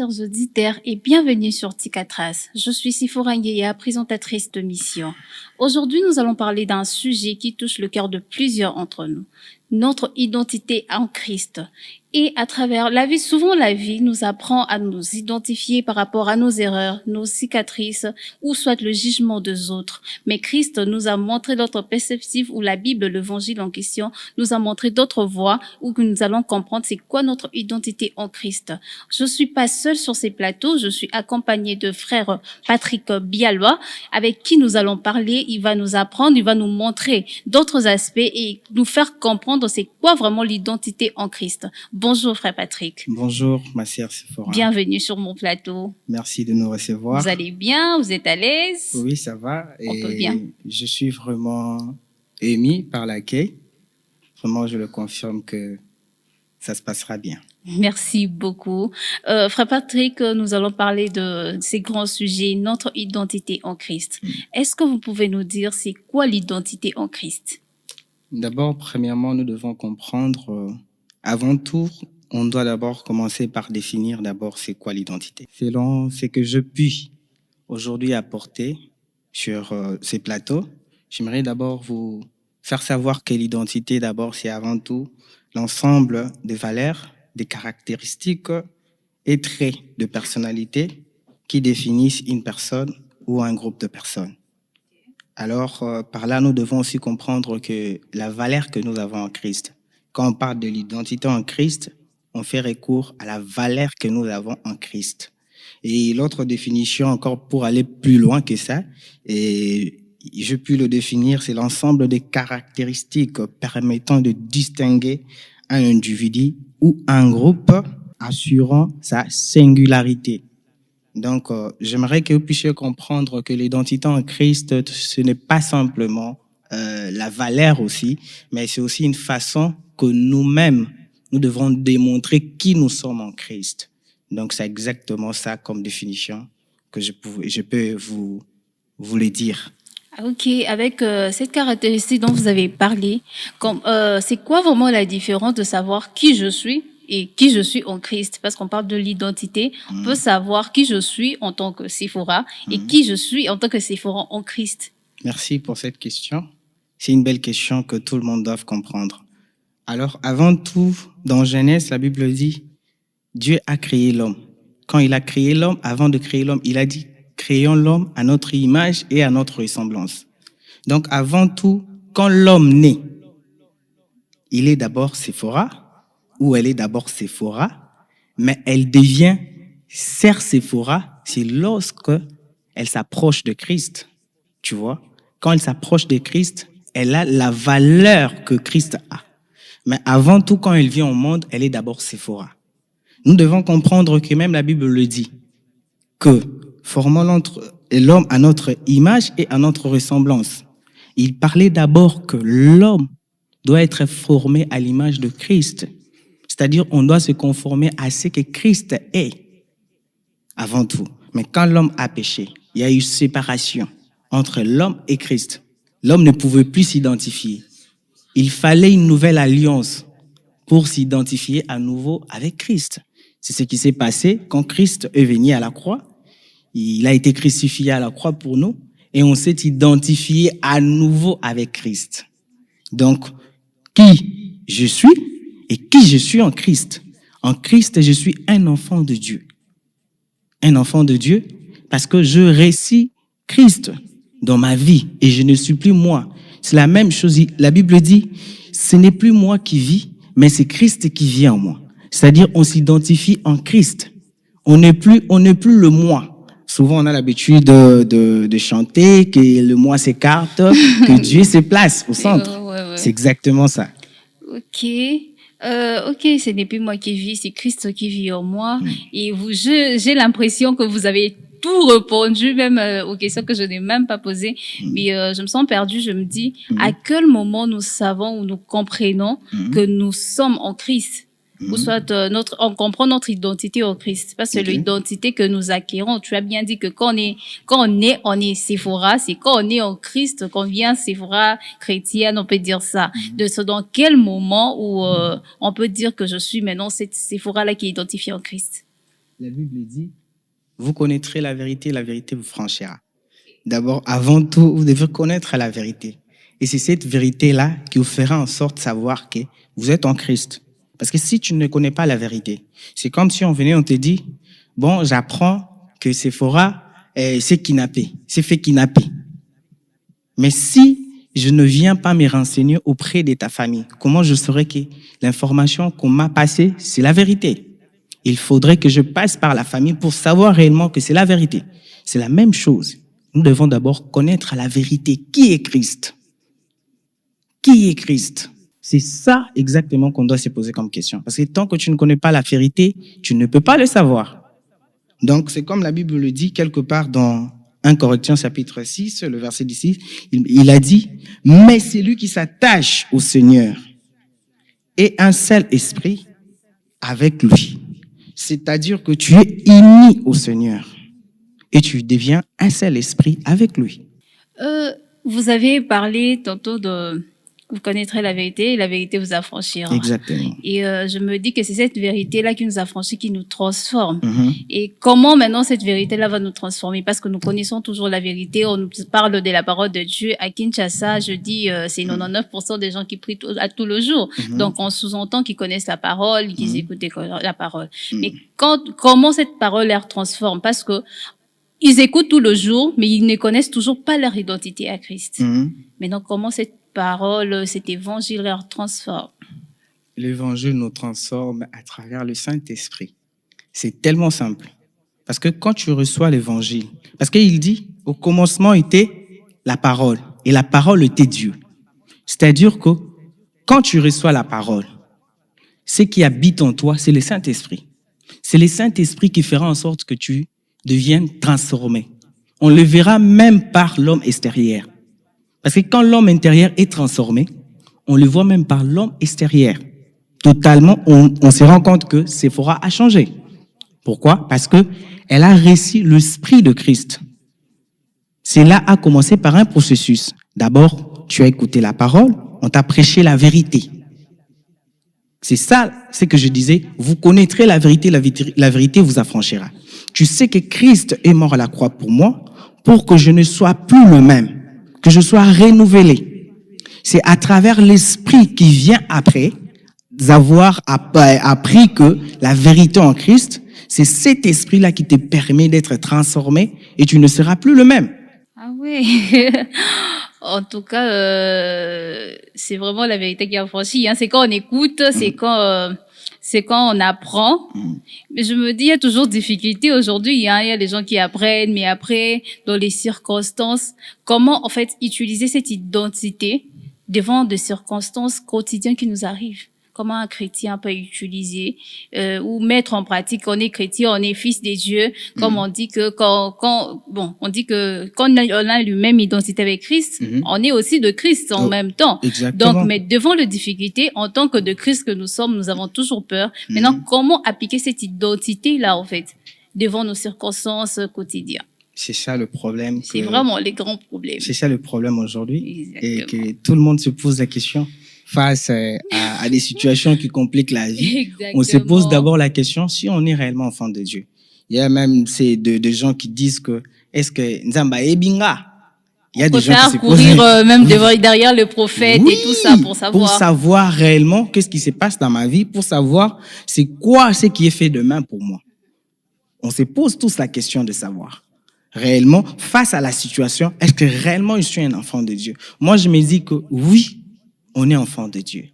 chers auditeurs, et bienvenue sur Tikatras. Je suis Sifora Ngueya, présentatrice de mission. Aujourd'hui, nous allons parler d'un sujet qui touche le cœur de plusieurs d'entre nous, notre identité en Christ. Et à travers souvent la vie nous apprend à nous identifier par rapport à nos erreurs, nos cicatrices, ou soit le jugement des autres. Mais Christ nous a montré d'autres perspectives où la Bible, l'évangile en question, nous a montré d'autres voies où nous allons comprendre c'est quoi notre identité en Christ. Je suis pas seule sur ces plateaux, je suis accompagnée de frère Patrick Bialois, avec qui nous allons parler. Il va nous apprendre, il va nous montrer d'autres aspects et nous faire comprendre c'est quoi vraiment l'identité en Christ. Bonjour frère Patrick. Bonjour ma sœur Sephora. Bienvenue sur mon plateau. Merci de nous recevoir. Vous allez bien? Vous êtes à l'aise? Oui, ça va. On peut bien. Je suis vraiment ému par l'accueil. Vraiment, je le confirme que ça se passera bien. Merci beaucoup. Frère Patrick, nous allons parler de ces grands sujets, notre identité en Christ. Est-ce que vous pouvez nous dire c'est quoi l'identité en Christ? D'abord, premièrement, nous devons comprendre, avant tout, on doit d'abord commencer par définir d'abord c'est quoi l'identité. Selon ce que je puis aujourd'hui apporter sur ces plateaux, j'aimerais d'abord vous faire savoir que l'identité, d'abord, c'est avant tout l'ensemble des valeurs, des caractéristiques et traits de personnalité qui définissent une personne ou un groupe de personnes. Alors, par là, nous devons aussi comprendre que la valeur que nous avons en Christ, quand on parle de l'identité en Christ, on fait recours à la valeur que nous avons en Christ. Et l'autre définition, encore pour aller plus loin que ça, et je puis le définir, c'est l'ensemble des caractéristiques permettant de distinguer un individu ou un groupe assurant sa singularité. Donc, j'aimerais que vous puissiez comprendre que l'identité en Christ, ce n'est pas simplement la valeur aussi, mais c'est aussi une façon que nous-mêmes, nous devons démontrer qui nous sommes en Christ. Donc, c'est exactement ça comme définition que je peux vous le dire. Ok, avec cette caractéristique dont vous avez parlé, c'est quoi vraiment la différence de savoir qui je suis et qui je suis en Christ? Parce qu'on parle de l'identité, on peut savoir qui je suis en tant que Sephora et qui je suis en tant que Sephora en Christ. Merci pour cette question. C'est une belle question que tout le monde doit comprendre. Alors, avant tout, dans Genèse, la Bible dit, Dieu a créé l'homme. Quand il a créé l'homme, avant de créer l'homme, il a dit, créons l'homme à notre image et à notre ressemblance. Donc, avant tout, quand l'homme naît, il est d'abord Sephora, ou elle est d'abord Sephora, mais elle devient Sœur Sephora, c'est lorsque elle s'approche de Christ. Tu vois, quand elle s'approche de Christ, elle a la valeur que Christ a. Mais avant tout, quand elle vient au monde, elle est d'abord Sephora. Nous devons comprendre que même la Bible le dit, que formons l'homme à notre image et à notre ressemblance. Il parlait d'abord que l'homme doit être formé à l'image de Christ. C'est-à-dire, on doit se conformer à ce que Christ est, avant tout. Mais quand l'homme a péché, il y a eu séparation entre l'homme et Christ. L'homme ne pouvait plus s'identifier. Il fallait une nouvelle alliance pour s'identifier à nouveau avec Christ. C'est ce qui s'est passé quand Christ est venu à la croix. Il a été crucifié à la croix pour nous et on s'est identifié à nouveau avec Christ. Donc, qui je suis et qui je suis en Christ. En Christ, je suis un enfant de Dieu. Un enfant de Dieu parce que je récite Christ dans ma vie et je ne suis plus moi. C'est la même chose. La Bible dit, ce n'est plus moi qui vis, mais c'est Christ qui vit en moi. C'est-à-dire, on s'identifie en Christ. On n'est plus le moi. Souvent, on a l'habitude de chanter que le moi s'écarte, que Dieu se place au centre. Ouais. C'est exactement ça. Ok, ce n'est plus moi qui vis, c'est Christ qui vit en moi. Et j'ai l'impression que vous avez tout répondu, même aux questions que je n'ai même pas posées. Mais je me sens perdue, je me dis, à quel moment nous savons ou nous comprenons que nous sommes en Christ? Ou soit on comprend notre identité en Christ. Parce que l'identité que nous acquérons, tu as bien dit que quand on est Sephora, c'est quand on est en Christ, qu'on vient Sephora chrétienne, on peut dire ça. Dans quel moment où on peut dire que je suis maintenant cette Sephora-là qui est identifiée en Christ? La Bible dit, vous connaîtrez la vérité vous franchira. D'abord, avant tout, vous devez connaître la vérité. Et c'est cette vérité-là qui vous fera en sorte de savoir que vous êtes en Christ. Parce que si tu ne connais pas la vérité, c'est comme si on venait, on te dit, bon, j'apprends que Sephora, c'est kidnappé, c'est fait kidnapper. Mais si je ne viens pas me renseigner auprès de ta famille, comment je saurais que l'information qu'on m'a passée, c'est la vérité? Il faudrait que je passe par la famille pour savoir réellement que c'est la vérité. C'est la même chose. Nous devons d'abord connaître la vérité. Qui est Christ? Qui est Christ? C'est ça exactement qu'on doit se poser comme question. Parce que tant que tu ne connais pas la vérité, tu ne peux pas le savoir. Donc, c'est comme la Bible le dit quelque part dans 1 Corinthiens chapitre 6, le verset 16, il a dit, « Mais celui qui s'attache au Seigneur est un seul esprit avec lui. » C'est-à-dire que tu es uni au Seigneur et tu deviens un seul esprit avec lui. Vous avez parlé tantôt de vous connaîtrez la vérité et la vérité vous affranchira. Exactement. Et je me dis que c'est cette vérité-là qui nous affranchit, qui nous transforme. Mm-hmm. Et comment maintenant cette vérité-là va nous transformer? Parce que nous connaissons toujours la vérité, on nous parle de la parole de Dieu. À Kinshasa, je dis, c'est 99% des gens qui prient à tout le jour. Mm-hmm. Donc on sous-entend qu'ils connaissent la parole, qu'ils écoutent la parole. Mm-hmm. Mais comment cette parole leur transforme? Parce que ils écoutent tout le jour, mais ils ne connaissent toujours pas leur identité à Christ. Mm-hmm. Maintenant, comment cette parole, cet évangile leur transforme? L'évangile nous transforme à travers le Saint-Esprit. C'est tellement simple. Parce que quand tu reçois l'évangile, parce qu'il dit, au commencement était la parole, et la parole était Dieu. C'est-à-dire que quand tu reçois la parole, ce qui habite en toi, c'est le Saint-Esprit. C'est le Saint-Esprit qui fera en sorte que tu deviennes transformé. On le verra même par l'homme extérieur. Parce que quand l'homme intérieur est transformé, on le voit même par l'homme extérieur. Totalement, on se rend compte que Sephora a changé. Pourquoi? Parce que elle a reçu l'esprit de Christ. Cela a commencé par un processus. D'abord, tu as écouté la parole, on t'a prêché la vérité. C'est ça, c'est que je disais, vous connaîtrez la vérité vous affranchira. Tu sais que Christ est mort à la croix pour moi, pour que je ne sois plus le même, que je sois renouvelé. C'est à travers l'esprit qui vient après avoir appris que la vérité en Christ, c'est cet esprit-là qui te permet d'être transformé et tu ne seras plus le même. Ah oui. En tout cas, c'est vraiment la vérité qui affranchit. C'est quand on écoute, c'est quand on apprend. Mais je me dis, il y a toujours difficulté aujourd'hui. Il y a des gens qui apprennent, mais après, dans les circonstances, comment en fait utiliser cette identité devant des circonstances quotidiennes qui nous arrivent? Comment un chrétien peut utiliser ou mettre en pratique qu'on est chrétien, on est fils de Dieu, comme on dit que on dit que quand on a la même identité avec Christ, on est aussi de Christ en même temps. Exactement. Donc, mais devant les difficultés, en tant que de Christ que nous sommes, nous avons toujours peur. Maintenant, comment appliquer cette identité-là, en fait, devant nos circonstances quotidiennes? C'est ça le problème. C'est vraiment les grands problèmes. C'est ça le problème aujourd'hui. Exactement. Et que tout le monde se pose la question face à des situations qui compliquent la vie. Exactement. On se pose d'abord la question si on est réellement enfant de Dieu. Il y a même de gens qui disent que est-ce que Nzamba Ebinga? Il y a des gens qui se posent courir même derrière le prophète et tout ça pour savoir. Pour savoir réellement qu'est-ce qui se passe dans ma vie, pour savoir c'est quoi ce qui est fait demain pour moi. On se pose tous la question de savoir. Réellement, face à la situation, est-ce que réellement je suis un enfant de Dieu? Moi, je me dis que oui, on est enfant de Dieu.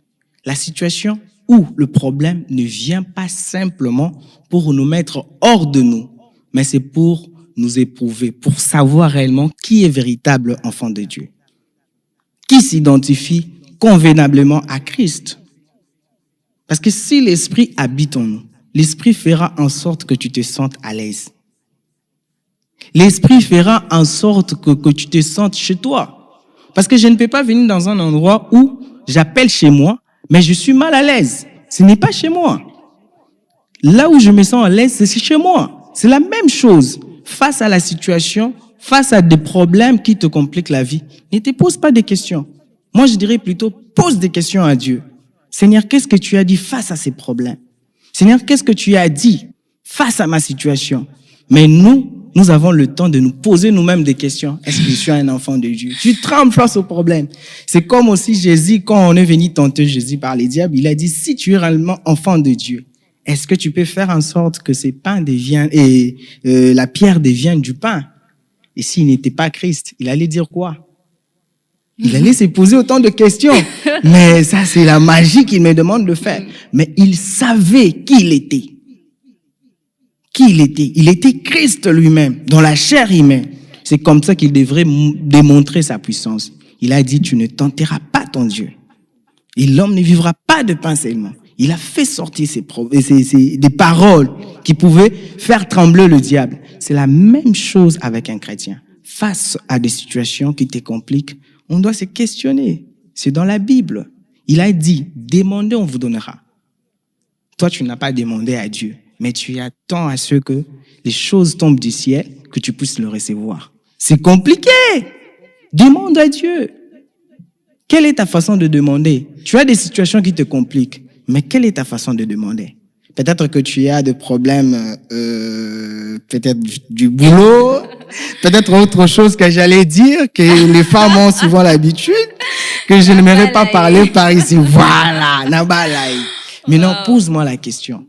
La situation où le problème ne vient pas simplement pour nous mettre hors de nous, mais c'est pour nous éprouver, pour savoir réellement qui est véritable enfant de Dieu, qui s'identifie convenablement à Christ. Parce que si l'Esprit habite en nous, l'Esprit fera en sorte que tu te sentes à l'aise. L'Esprit fera en sorte que tu te sentes chez toi. Parce que je ne peux pas venir dans un endroit où j'appelle chez moi, mais je suis mal à l'aise. Ce n'est pas chez moi. Là où je me sens à l'aise, c'est chez moi. C'est la même chose. Face à la situation, face à des problèmes qui te compliquent la vie, ne te pose pas des questions. Moi, je dirais plutôt, pose des questions à Dieu. Seigneur, qu'est-ce que tu as dit face à ces problèmes? Seigneur, qu'est-ce que tu as dit face à ma situation. Mais nous avons le temps de nous poser nous-mêmes des questions. Est-ce que je suis un enfant de Dieu? Tu trembles face au problème. C'est comme aussi Jésus, quand on est venu tenter Jésus par les diables, il a dit, si tu es réellement enfant de Dieu, est-ce que tu peux faire en sorte que ces pains deviennent, la pierre devienne du pain? Et s'il n'était pas Christ, il allait dire quoi? Il allait se poser autant de questions. Mais ça, c'est la magie qu'il me demande de faire. Mais il savait qui il était. Qui il était. Il était Christ lui-même, dans la chair humaine. C'est comme ça qu'il devrait démontrer sa puissance. Il a dit, tu ne tenteras pas ton Dieu. Et l'homme ne vivra pas de pain seulement. Il a fait sortir des paroles qui pouvaient faire trembler le diable. C'est la même chose avec un chrétien. Face à des situations qui te compliquent, on doit se questionner. C'est dans la Bible. Il a dit, demandez, on vous donnera. Toi, tu n'as pas demandé à Dieu, mais tu attends à ce que les choses tombent du ciel, que tu puisses le recevoir. C'est compliqué. Demande à Dieu. Quelle est ta façon de demander? Tu as des situations qui te compliquent, mais quelle est ta façon de demander? Peut-être que tu as des problèmes, peut-être du boulot, peut-être autre chose que j'allais dire, que les femmes ont souvent l'habitude, que je n'aimerais pas parler par ici. Voilà, Nabalaï. Maintenant, pose-moi la question.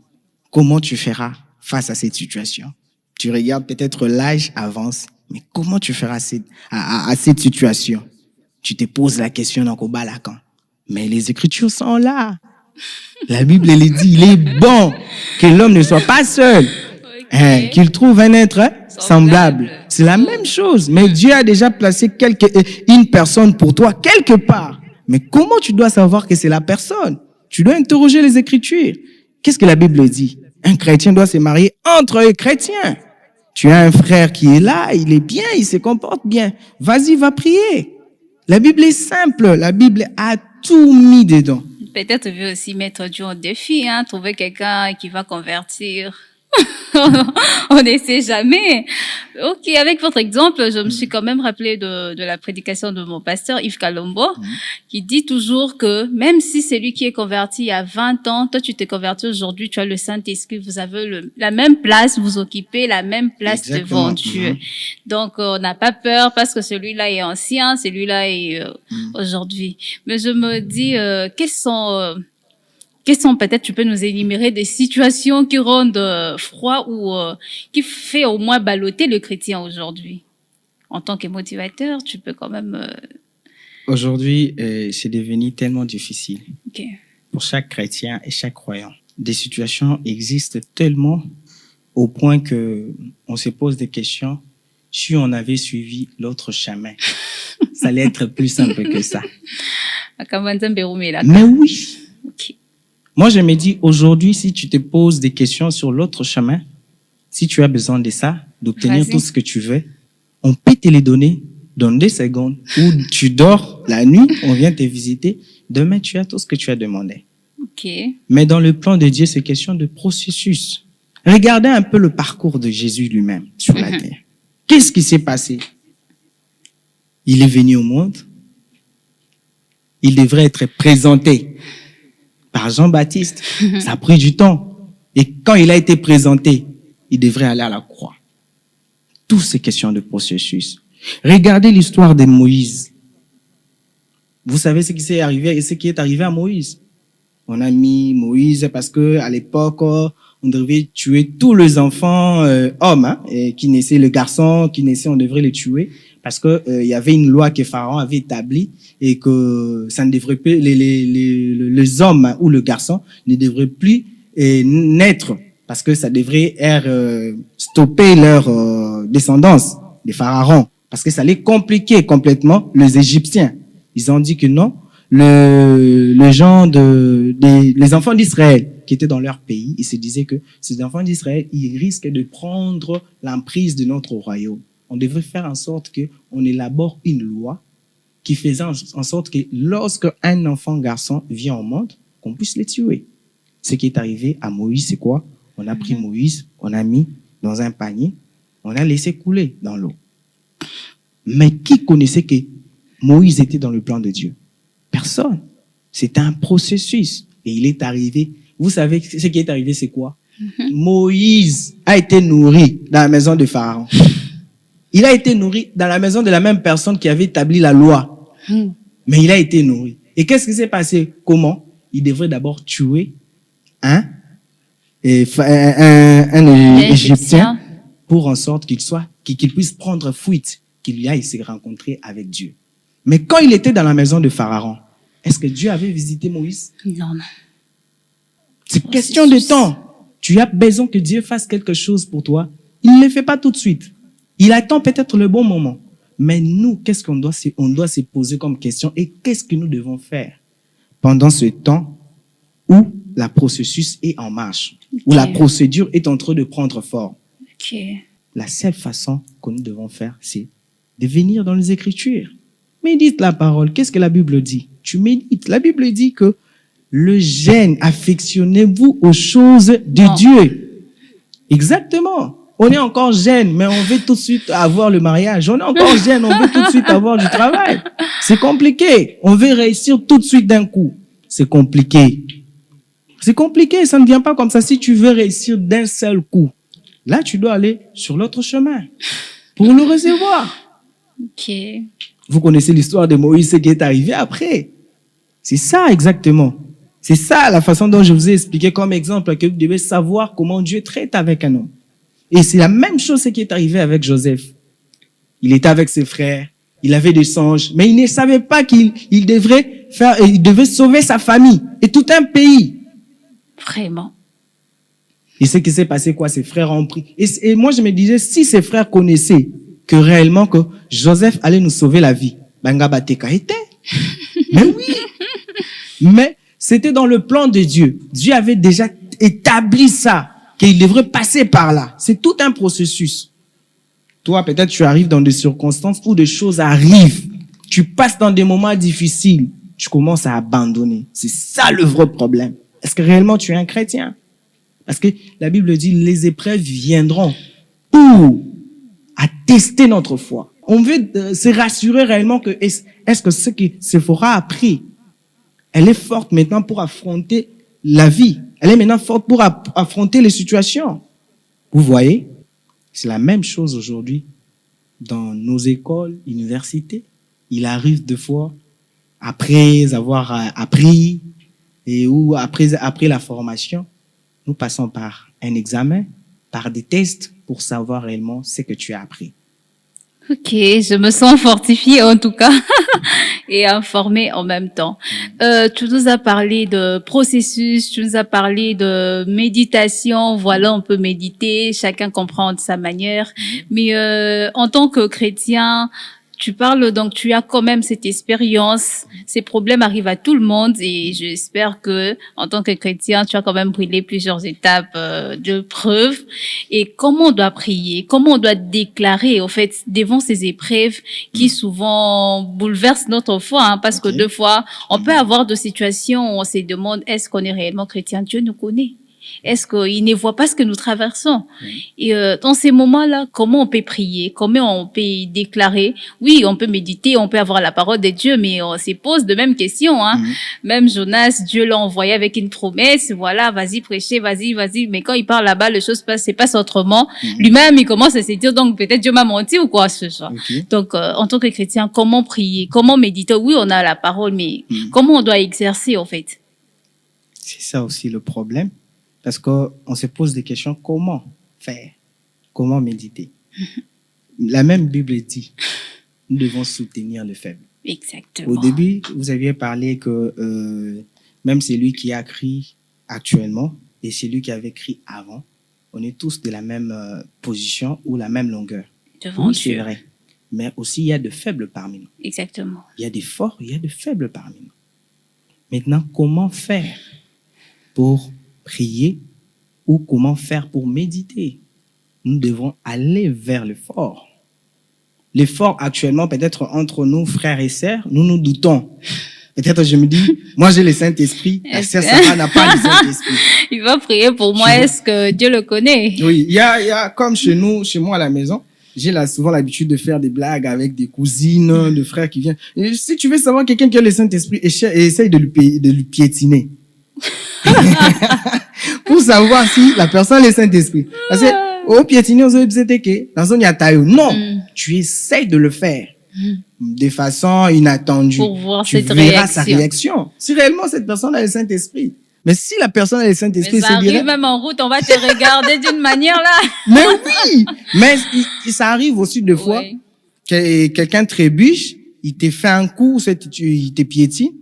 Comment tu feras face à cette situation? Tu regardes, peut-être l'âge avance, mais comment tu feras à cette situation? Tu te poses la question dans Kobalakan. Mais les Écritures sont là. La Bible, elle dit, il est bon que l'homme ne soit pas seul, qu'il trouve un être semblable. C'est la même chose. Mais Dieu a déjà placé une personne pour toi quelque part. Mais comment tu dois savoir que c'est la personne? Tu dois interroger les Écritures. Qu'est-ce que la Bible dit? Un chrétien doit se marier entre eux chrétiens. Tu as un frère qui est là, il est bien, il se comporte bien. Vas-y, va prier. La Bible est simple. La Bible a tout mis dedans. Peut-être tu veux aussi mettre Dieu en défi, trouver quelqu'un qui va convertir. On ne sait jamais. Ok, avec votre exemple, je me suis quand même rappelé de la prédication de mon pasteur Yves Kalombo, qui dit toujours que même si c'est lui qui est converti il y a 20 ans, toi tu t'es converti aujourd'hui, tu as le Saint-Esprit, vous avez la même place, vous occupez la même place devant Dieu. Donc on n'a pas peur parce que celui-là est ancien, celui-là est aujourd'hui. Mais je me dis, quelles sont peut-être, tu peux nous énumérer des situations qui rendent froid ou qui fait au moins balloter le chrétien aujourd'hui? En tant que motivateur, tu peux quand même... Aujourd'hui, c'est devenu tellement difficile Okay. pour chaque chrétien et chaque croyant. Des situations existent tellement au point que on se pose des questions. Si on avait suivi l'autre chemin, ça allait être plus simple que ça. Mais oui. Okay. Moi, je me dis, aujourd'hui, si tu te poses des questions sur l'autre chemin, si tu as besoin de ça, d'obtenir tout ce que tu veux, on peut te les donner dans 2 secondes. Ou tu dors la nuit, on vient te visiter. Demain, tu as tout ce que tu as demandé. Okay. Mais dans le plan de Dieu, c'est question de processus. Regardez un peu le parcours de Jésus lui-même sur la terre. Qu'est-ce qui s'est passé? Il est venu au monde. Il devrait être présenté par Jean-Baptiste. Ça a pris du temps. Et quand il a été présenté, il devrait aller à la croix. Toutes ces questions de processus. Regardez l'histoire de Moïse. Vous savez ce qui est arrivé à Moïse. On a mis Moïse parce que à l'époque, on devait tuer tous les enfants hommes qui naissaient, le garçon qui naissait, on devrait les tuer parce que il y avait une loi que Pharaon avait établie et que ça ne devrait plus les hommes ou le garçon ne devraient plus naître parce que ça devrait stopper leur descendance des pharaons parce que ça allait compliquer complètement les Égyptiens. Ils ont dit que non. Les enfants d'Israël qui étaient dans leur pays, ils se disaient que ces enfants d'Israël, ils risquent de prendre l'emprise de notre royaume. On devrait faire en sorte qu'on élabore une loi qui faisait en sorte que lorsque un enfant garçon vient au monde, qu'on puisse les tuer. Ce qui est arrivé à Moïse, c'est quoi? On a pris Moïse, on a mis dans un panier, on a laissé couler dans l'eau. Mais qui connaissait que Moïse était dans le plan de Dieu? Personne. C'était un processus. Et il est arrivé. Vous savez, ce qui est arrivé, c'est quoi? Moïse a été nourri dans la maison de Pharaon. Il a été nourri dans la maison de la même personne qui avait établi la loi. Mais il a été nourri. Et qu'est-ce qui s'est passé? Comment? Il devrait d'abord tuer un Égyptien pour en sorte qu'il puisse prendre fuite, qu'il aille se rencontrer avec Dieu. Mais quand il était dans la maison de Pharaon, est-ce que Dieu avait visité Moïse? Non. C'est question de temps. Tu as besoin que Dieu fasse quelque chose pour toi. Il ne le fait pas tout de suite. Il attend peut-être le bon moment. Mais nous, qu'est-ce qu'on doit se poser comme question et qu'est-ce que nous devons faire pendant ce temps où la processus est en marche, où la procédure est en train de prendre forme? La seule façon que nous devons faire, c'est de venir dans les Écritures. Médite la parole. Qu'est-ce que la Bible dit? Tu médites. La Bible dit que le jeûne, affectionnez-vous aux choses de Dieu. Exactement. On est encore jeune, mais on veut tout de suite avoir le mariage. On est encore jeune, on veut tout de suite avoir du travail. C'est compliqué. On veut réussir tout de suite d'un coup. C'est compliqué. C'est compliqué, ça ne vient pas comme ça. Si tu veux réussir d'un seul coup, là, tu dois aller sur l'autre chemin pour le recevoir. Vous connaissez l'histoire de Moïse, ce qui est arrivé après. C'est ça exactement. C'est ça la façon dont je vous ai expliqué comme exemple que vous devez savoir comment Dieu traite avec un homme. Et c'est la même chose qui est arrivé avec Joseph. Il était avec ses frères, il avait des songes, mais il ne savait pas qu'il devait sauver sa famille et tout un pays. Vraiment. Et ce qui s'est passé, quoi, ses frères ont pris. Et moi, je me disais, si ses frères connaissaient que réellement que Joseph allait nous sauver la vie, Banga Teka était. Mais oui. Mais c'était dans le plan de Dieu. Dieu avait déjà établi ça, qu'il devrait passer par là. C'est tout un processus. Toi, peut-être tu arrives dans des circonstances où des choses arrivent. Tu passes dans des moments difficiles. Tu commences à abandonner. C'est ça le vrai problème. Est-ce que réellement tu es un chrétien? Parce que la Bible dit, les épreuves viendront pour attester notre foi. On veut se rassurer réellement que est-ce que ce que Séphora a appris, elle est forte maintenant pour affronter la vie. Elle est maintenant forte pour affronter les situations. Vous voyez, c'est la même chose aujourd'hui dans nos écoles, universités. Il arrive des fois, après avoir appris ou après la formation, nous passons par un examen, par des tests pour savoir réellement ce que tu as appris. Ok, je me sens fortifiée en tout cas et informée en même temps. Tu nous as parlé de processus, tu nous as parlé de méditation. Voilà, on peut méditer, chacun comprend de sa manière. Mais en tant que chrétien, tu parles donc, tu as quand même cette expérience. Ces problèmes arrivent à tout le monde et j'espère que, en tant que chrétien, tu as quand même brûlé plusieurs étapes de preuves. Et comment on doit prier, comment on doit déclarer, au fait, devant ces épreuves qui souvent bouleversent notre foi, hein, parce que deux fois, on peut avoir des situations où on se demande, est-ce qu'on est réellement chrétien? Dieu nous connaît. Est-ce qu'il ne voit pas ce que nous traversons? Et dans ces moments-là, comment on peut prier? Comment on peut déclarer? Oui, on peut méditer, on peut avoir la parole de Dieu, mais on se pose de mêmes questions. Hein. Même Jonas, Dieu l'a envoyé avec une promesse. Voilà, vas-y prêcher, vas-y. Mais quand il parle là-bas, les choses se passent autrement. Lui-même, il commence à se dire, donc peut-être Dieu m'a menti ou quoi ce genre. Donc, en tant que chrétien, comment prier? Comment méditer? Oui, on a la parole, mais comment on doit exercer en fait? C'est ça aussi le problème. Parce qu'on se pose des questions, comment faire? Comment méditer? La même Bible dit, nous devons soutenir le faible. Exactement. Au début, vous aviez parlé que même celui qui a écrit actuellement et celui qui avait écrit avant, on est tous de la même position ou la même longueur. Devant Dieu. C'est vrai. Mais aussi, il y a de faibles parmi nous. Exactement. Il y a des forts, il y a de faibles parmi nous. Maintenant, comment faire pour prier ou comment faire pour méditer? Nous devons aller vers le fort. Le fort actuellement, peut-être entre nous, frères et sœurs, nous nous doutons. Peut-être je me dis, moi j'ai le Saint-Esprit, la sœur Sarah n'a pas le Saint-Esprit. Il va prier pour moi, est-ce que Dieu le connaît? Oui, il y a comme chez moi à la maison, j'ai souvent l'habitude de faire des blagues avec des cousines, de frères qui viennent. Et si tu veux savoir quelqu'un qui a le Saint-Esprit, essaye de lui piétiner. pour savoir si la personne est le Saint-Esprit. Parce que, au piétiner, dans son yatayo. Non, tu essaies de le faire de façon inattendue. Pour voir tu cette verras sa réaction. réaction. Si réellement cette personne a le Saint-Esprit. Mais si la personne a le Saint-Esprit, Mais ça c'est arrive direct. même en route, on va te regarder d'une manière là. Mais oui! Mais ça arrive aussi des fois Oui. que quelqu'un trébuche, il te fait un coup, il te piétine,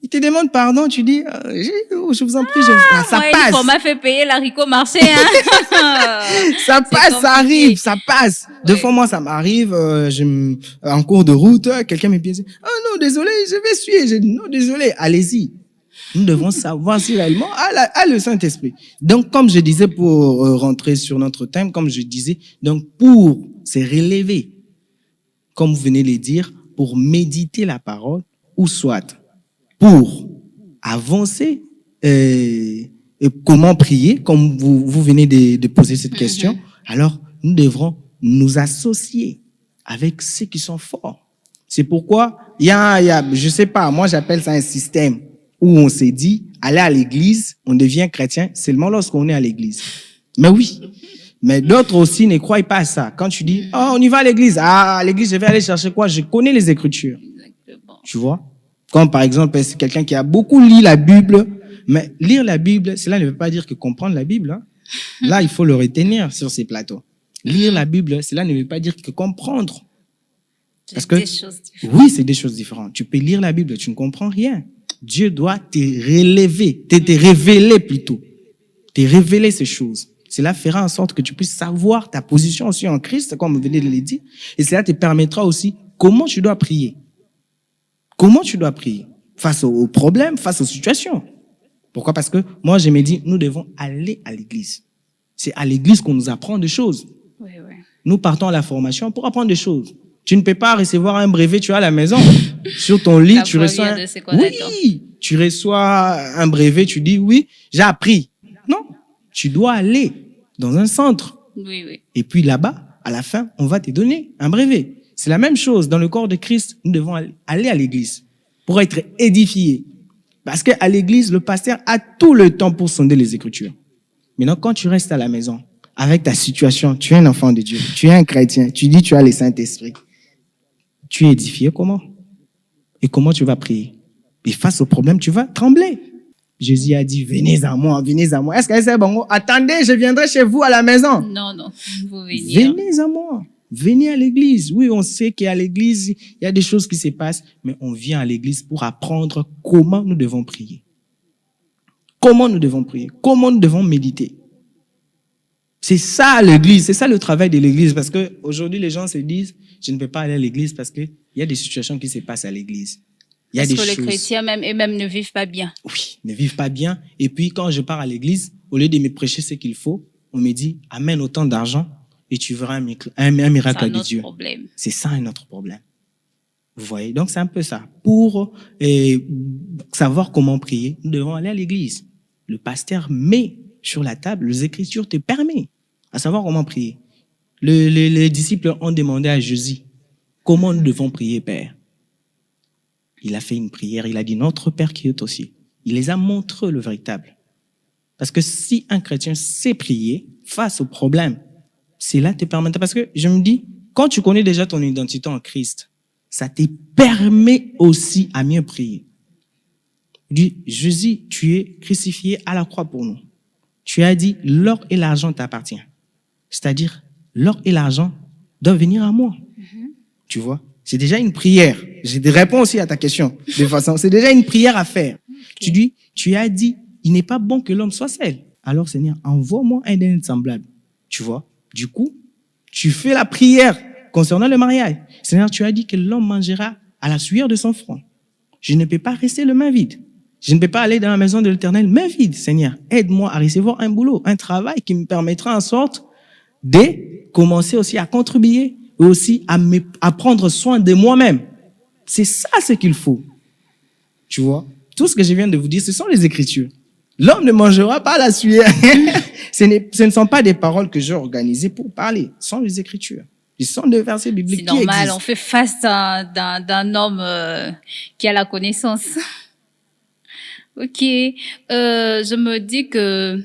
il te demande pardon, tu dis, je vous en prie, ça Ouais, passe. il m'a fait payer l'haricot marché, hein. Ça C'est passe, ça compliqué. arrive, ça passe. Deux Ouais. fois, moi, ça m'arrive, en cours de route, quelqu'un me piétine. Oh non, désolé, je vais suivre. J'ai dit, non, désolé, allez-y. Nous devons savoir si réellement a le Saint-Esprit. Donc, comme je disais, pour rentrer sur notre thème, comme je disais, donc pour se relever, comme vous venez de le dire, pour méditer la parole, ou soit pour avancer, et comment prier, comme vous venez de poser cette question, alors nous devrons nous associer avec ceux qui sont forts. C'est pourquoi il y a, je sais pas, moi j'appelle ça un système où on s'est dit, aller à l'église, on devient chrétien seulement lorsqu'on est à l'église. Mais oui. Mais d'autres aussi ne croient pas à ça. Quand tu dis, oh, on y va à l'église. Ah, à l'église, je vais aller chercher quoi? Je connais les Écritures. Exactement. Tu vois? Comme par exemple, c'est quelqu'un qui a beaucoup lu la Bible. Mais lire la Bible, cela ne veut pas dire que comprendre la Bible. Hein. Là, il faut le retenir sur ces plateaux. Lire la Bible, cela ne veut pas dire que comprendre. Parce que, Des choses différentes. oui, c'est des choses différentes. Tu peux lire la Bible, tu ne comprends rien. Dieu doit te relever, te révéler plutôt. Te révéler ces choses. Cela fera en sorte que tu puisses savoir ta position aussi en Christ, comme vous venez de le dire. Et cela te permettra aussi comment tu dois prier. Comment tu dois prier face aux problèmes, face aux situations. Pourquoi? Parce que moi, je me dis, nous devons aller à l'église. C'est à l'église qu'on nous apprend des choses. Oui, oui. Nous partons à la formation pour apprendre des choses. Tu ne peux pas recevoir un brevet, tu es à la maison. Sur ton lit, La tu foi reçois vient de ce qu'on attend. oui, tu reçois un brevet, tu dis oui, j'ai appris. Non, tu dois aller dans un centre. Oui, oui. Et puis là-bas, à la fin, on va te donner un brevet. C'est la même chose. Dans le corps de Christ, nous devons aller à l'église pour être édifiés. Parce qu'à l'église, le pasteur a tout le temps pour sonder les Écritures. Maintenant, quand tu restes à la maison, avec ta situation, tu es un enfant de Dieu, tu es un chrétien, tu dis tu as le Saint-Esprit. Tu es édifié comment? Et comment tu vas prier? Et face au problème, tu vas trembler. Jésus a dit, venez à moi, venez à moi. Est-ce que c'est bon? Attendez, je viendrai chez vous à la maison. Non, non, vous venir. Venez à moi. Venez à l'église. Oui, on sait qu'à l'église, il y a des choses qui se passent, mais on vient à l'église pour apprendre comment nous devons prier. Comment nous devons prier. Comment nous devons méditer. C'est ça l'église, c'est ça le travail de l'église. Parce que aujourd'hui, les gens se disent, je ne peux pas aller à l'église parce qu'il y a des situations qui se passent à l'église. Il y a Parce des que les choses. chrétiens même, eux-mêmes ne vivent pas bien. Oui, ne vivent pas bien. Et puis, quand je pars à l'église, au lieu de me prêcher ce qu'il faut, on me dit, amène autant d'argent et tu verras un miracle C'est un de autre Dieu. problème. C'est ça un autre problème. Vous voyez? Donc, c'est un peu ça. Pour savoir comment prier, nous devons aller à l'église. Le pasteur met sur la table, les Écritures te permettent à savoir comment prier. Les disciples ont demandé à Jésus, comment nous devons prier, Père? Il a fait une prière, il a dit, notre Père qui est aussi. Il les a montré le véritable. Parce que si un chrétien sait prier face au problème, cela te permettra. Parce que je me dis, quand tu connais déjà ton identité en Christ, ça te permet aussi à mieux prier. Il dit, Jésus, tu es crucifié à la croix pour nous. Tu as dit, l'or et l'argent t'appartiennent. C'est-à-dire, l'or et l'argent doivent venir à moi. Tu vois? C'est déjà une prière. Je te réponds aussi à ta question. De façon, c'est déjà une prière à faire. Tu dis, tu as dit, il n'est pas bon que l'homme soit seul. Alors, Seigneur, envoie-moi un aide semblable. Tu vois? Du coup, tu fais la prière concernant le mariage. Seigneur, tu as dit que l'homme mangera à la sueur de son front. Je ne peux pas rester le main vide. Je ne peux pas aller dans la maison de l'Éternel main vide. Seigneur, aide-moi à recevoir un boulot, un travail qui me permettra en sorte de commencer aussi à contribuer et aussi à prendre soin de moi-même. C'est ça ce qu'il faut. Tu vois? Tout ce que je viens de vous dire, ce sont les Écritures. L'homme ne mangera pas la sueur. Ce ne sont pas des paroles que j'ai organisées pour parler. Ce sont les Écritures. Ce sont des versets bibliques C'est qui normal, existent. on fait face d'un homme qui a la connaissance. Ok, je me dis que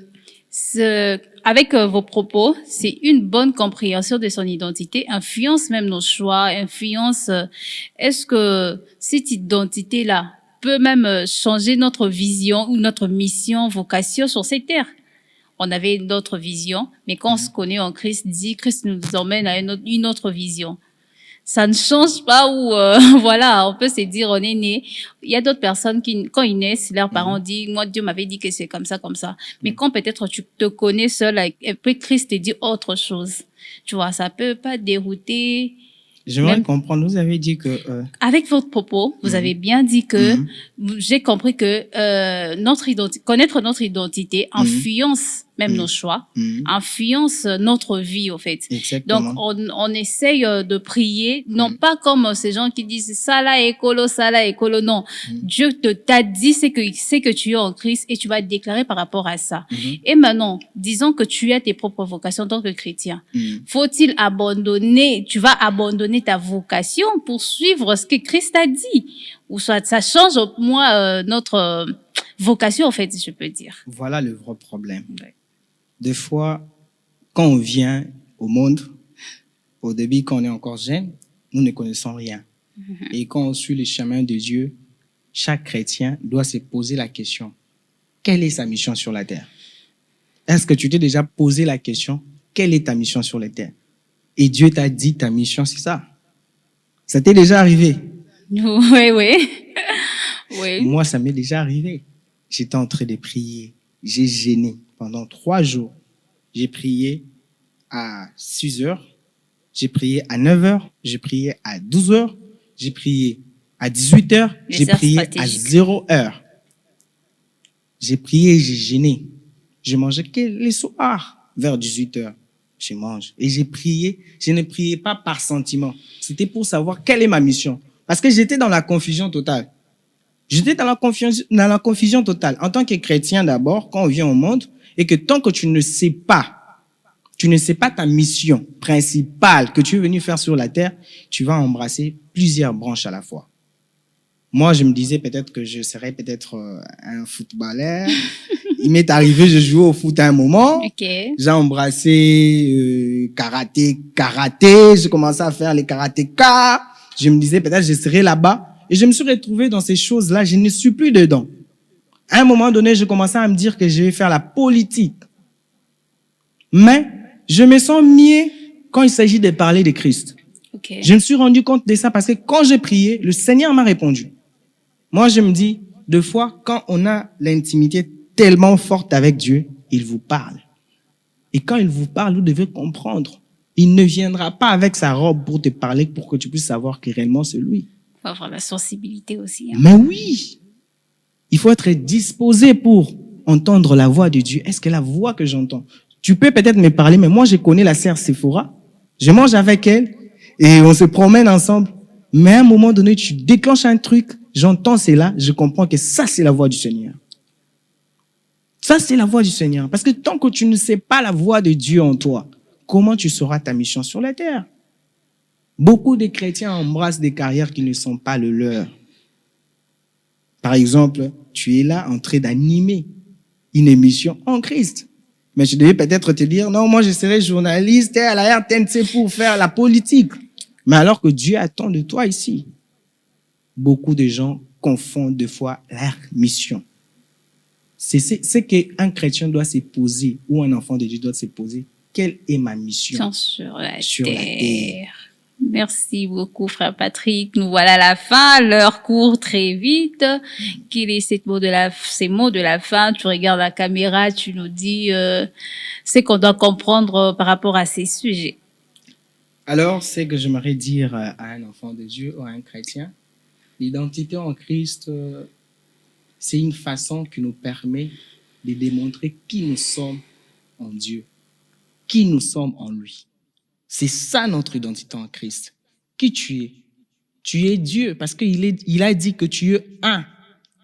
Avec vos propos, c'est une bonne compréhension de son identité, influence même nos choix, influence, est-ce que cette identité-là peut même changer notre vision ou notre mission, vocation sur cette terre? On avait d'autres visions, mais quand on se connaît en Christ, Christ nous emmène à une autre vision. Ça ne change pas ou voilà, on peut se dire on est né. Il y a d'autres personnes qui, quand ils naissent, leurs parents disent, moi Dieu m'avait dit que c'est comme ça, comme ça. Mais quand peut-être tu te connais seul, et puis Christ te dit autre chose, tu vois, ça peut pas dérouter. J'aimerais Même comprendre, vous avez dit que... avec votre propos, vous avez bien dit que j'ai compris que connaître notre identité influence même nos choix, influence notre vie au fait. Exactement. Donc on essaye de prier, non pas comme ces gens qui disent ça là écolo, non. Dieu t'a dit c'est que tu es en Christ et tu vas déclarer par rapport à ça. Et maintenant, disons que tu as tes propres vocations en tant que chrétien. Faut-il abandonner, tu vas abandonner ta vocation pour suivre ce que Christ a dit? Ou soit ça change au moins notre vocation, en fait, si je peux dire. Voilà le vrai problème. Ouais. Des fois, quand on vient au monde, au début, quand on est encore jeune, nous ne connaissons rien. Et quand on suit le chemin de Dieu, chaque chrétien doit se poser la question, quelle est sa mission sur la terre? Est-ce que tu t'es déjà posé la question, quelle est ta mission sur la terre? Et Dieu t'a dit ta mission, c'est ça. Ça t'est déjà arrivé? Oui, oui. Oui. Moi, ça m'est déjà arrivé. J'étais en train de prier. J'ai jeûné pendant 3 jours. J'ai prié à 6 heures. J'ai prié à 9 heures. J'ai prié à 12 heures. J'ai prié à 18 heures. J'ai prié à 0 heure. J'ai prié, j'ai jeûné. Je mangeais que les soirs vers 18 heures. Je mange. Et j'ai prié. Je ne priais pas par sentiment. C'était pour savoir quelle est ma mission. Parce que j'étais dans la confusion totale. J'étais dans la confusion totale. En tant que chrétien d'abord, quand on vient au monde, et que tant que tu ne sais pas ta mission principale que tu es venu faire sur la terre, tu vas embrasser plusieurs branches à la fois. Moi, je me disais peut-être que je serais un footballeur. Il m'est arrivé, je jouais au foot à un moment. Okay. J'ai embrassé karaté. J'ai commencé à faire les karatékas. Je me disais peut-être je serais là-bas. Et je me suis retrouvé dans ces choses-là. Je ne suis plus dedans. À un moment donné, je commençais à me dire que je vais faire la politique. Mais je me sens mieux quand il s'agit de parler de Christ. Okay. Je me suis rendu compte de ça parce que quand j'ai prié, le Seigneur m'a répondu. Moi, je me dis, deux fois, quand on a l'intimité tellement forte avec Dieu, il vous parle. Et quand il vous parle, vous devez comprendre. Il ne viendra pas avec sa robe pour te parler, pour que tu puisses savoir que réellement c'est lui. Il faut avoir la sensibilité aussi. Hein. Mais oui, il faut être disposé pour entendre la voix de Dieu. Est-ce que la voix que j'entends? Tu peux peut-être me parler, mais moi, je connais la sœur Sephora. Je mange avec elle et on se promène ensemble. Mais à un moment donné, tu déclenches un truc, j'entends cela, je comprends que ça, c'est la voix du Seigneur. Ça, c'est la voix du Seigneur. Parce que tant que tu ne sais pas la voix de Dieu en toi, comment tu sauras ta mission sur la terre? Beaucoup de chrétiens embrassent des carrières qui ne sont pas le leur. Par exemple, tu es là en train d'animer une émission en Christ. Mais tu devais peut-être te dire, non, moi je serai journaliste à la RTNC pour faire la politique. Mais alors que Dieu attend de toi ici. Beaucoup de gens confondent des fois leur mission. C'est qu'un chrétien doit se poser, ou un enfant de Dieu doit se poser. Quelle est ma mission sur la terre? Merci beaucoup, frère Patrick. Nous voilà à la fin. L'heure court très vite. Quel est ces mots de la fin? Tu regardes la caméra, tu nous dis ce qu'on doit comprendre par rapport à ces sujets. Alors, c'est que j'aimerais dire à un enfant de Dieu ou à un chrétien, l'identité en Christ, c'est une façon qui nous permet de démontrer qui nous sommes en Dieu, qui nous sommes en lui. C'est ça notre identité en Christ. Qui tu es? Tu es Dieu parce qu'il a dit que tu es un,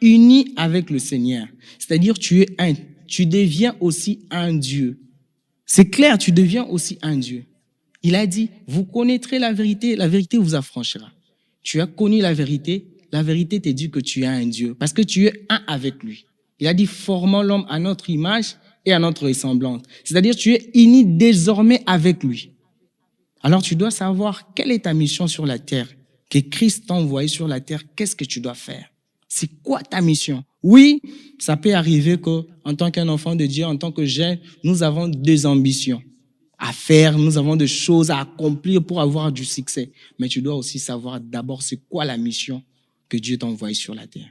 uni avec le Seigneur. C'est-à-dire tu es un, tu deviens aussi un Dieu. C'est clair, tu deviens aussi un Dieu. Il a dit, vous connaîtrez la vérité vous affranchira. Tu as connu la vérité te dit que tu es un Dieu parce que tu es un avec lui. Il a dit, formons l'homme à notre image et à notre ressemblance. C'est-à-dire, tu es uni désormais avec lui. Alors, tu dois savoir quelle est ta mission sur la terre, que Christ t'a envoyé sur la terre, qu'est-ce que tu dois faire? C'est quoi ta mission? Oui, ça peut arriver que, en tant qu'un enfant de Dieu, en tant que jeune, nous avons des ambitions à faire, nous avons des choses à accomplir pour avoir du succès. Mais tu dois aussi savoir d'abord c'est quoi la mission que Dieu t'a envoyée sur la terre.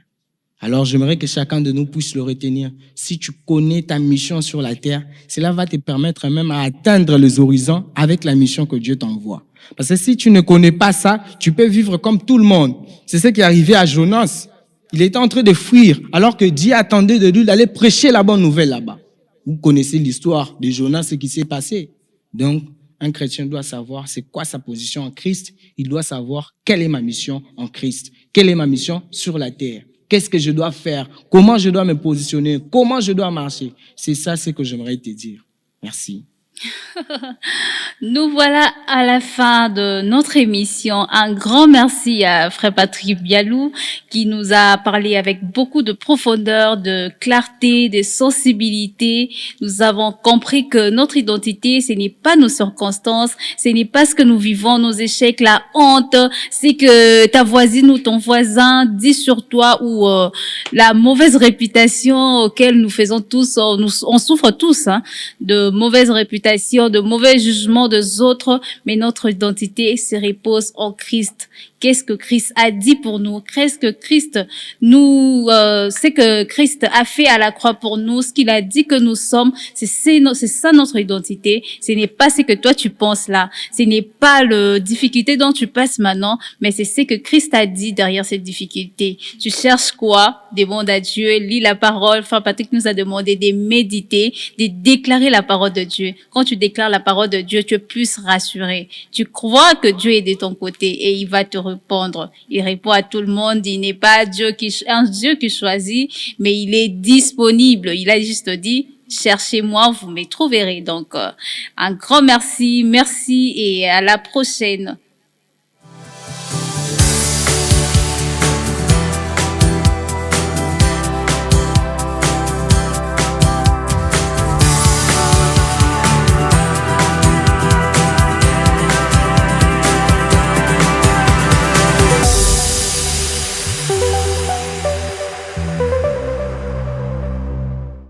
Alors, j'aimerais que chacun de nous puisse le retenir. Si tu connais ta mission sur la terre, cela va te permettre même à atteindre les horizons avec la mission que Dieu t'envoie. Parce que si tu ne connais pas ça, tu peux vivre comme tout le monde. C'est ce qui est arrivé à Jonas. Il était en train de fuir, alors que Dieu attendait de lui d'aller prêcher la bonne nouvelle là-bas. Vous connaissez l'histoire de Jonas, ce qui s'est passé. Donc, un chrétien doit savoir c'est quoi sa position en Christ. Il doit savoir quelle est ma mission en Christ. Quelle est ma mission sur la terre. Qu'est-ce que je dois faire? Comment je dois me positionner? Comment je dois marcher? C'est ça ce que j'aimerais te dire. Merci. Nous voilà à la fin de notre émission. Un grand merci à Frère Patrick Bialou qui nous a parlé avec beaucoup de profondeur, de clarté, de sensibilité. Nous avons compris que notre identité, ce n'est pas nos circonstances, ce n'est pas ce que nous vivons, nos échecs, la honte, c'est que ta voisine ou ton voisin dit sur toi ou la mauvaise réputation auquel nous faisons tous, on souffre tous de mauvaise réputation, de mauvais jugements des autres, mais notre identité se repose en Christ. Qu'est-ce que Christ a dit pour nous? Qu'est-ce que Christ c'est que Christ a fait à la croix pour nous? Ce qu'il a dit que nous sommes, c'est ça notre identité. Ce n'est pas ce que toi tu penses là. Ce n'est pas la difficulté dont tu passes maintenant, mais c'est ce que Christ a dit derrière cette difficulté. Tu cherches quoi? Demande à Dieu, lis la parole. Frère Patrick nous a demandé de méditer, de déclarer la parole de Dieu. Quand tu déclares la parole de Dieu, tu es plus rassuré. Tu crois que Dieu est de ton côté et il va te répondre. Il répond à tout le monde. Il n'est pas un Dieu qui choisit, mais il est disponible. Il a juste dit, cherchez-moi, vous me trouverez. Donc, un grand merci et à la prochaine.